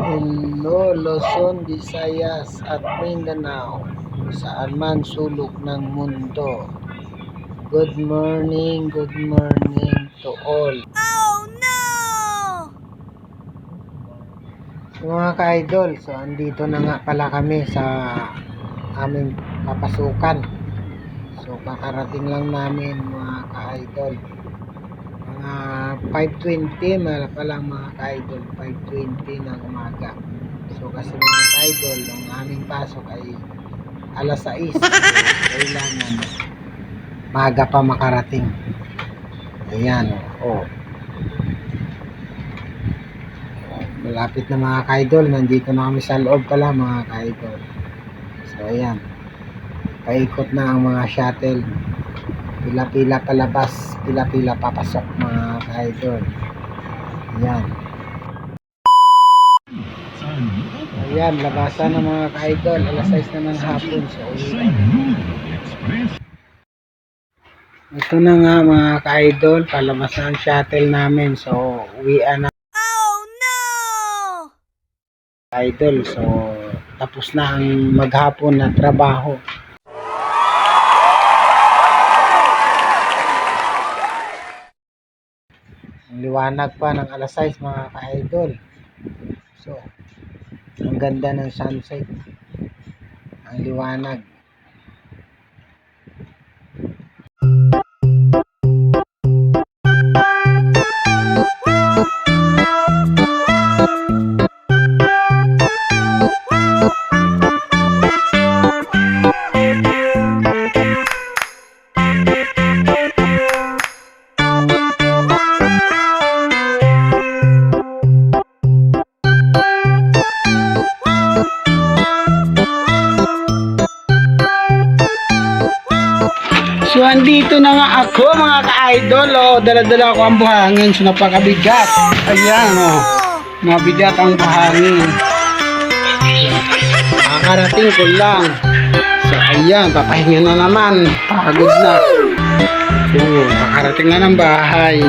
Hello, Luzon, Visayas at Mindanao, saan man sulok ng mundo. Good morning to all. Oh no! So, mga ka-idol, so andito na nga pala kami sa aming papasukan. So kakarating lang namin mga ka-idol. Mga 5:20 pa lang mga ka-idol, 5:20 ng umaga. So kasi mga ka-idol, ang aming pasok ay alas 6. So, kailangan maaga pa makarating. Ayan, oh. Malapit na mga ka-idol, nandito na kami sa loob pala mga ka-idol. So ayan, paikot na ang mga shuttle. Pila-pila palabas, pila-pila papasok mga ka-idol. Ayan. Ayan, labasan ng mga ka-idol. Alas 6 na ng hapon. So, ito na nga mga ka-idol. Palabas na ang shuttle namin. So, uwian na Oh no! ka-idol. So, tapos na ang maghapon na trabaho. Ang liwanag pa ng alas 6 mga ka-idol. So, ang ganda ng sunset. Ang liwanag. So andito na nga ako mga ka-idol, oh, dala-dala ko ang buhangin, so napakabigat. Ayan, oh, mabigat ang buhangin. Makakarating ko lang. So ayan, papahinga na naman, pagod na. So makarating na ng bahay.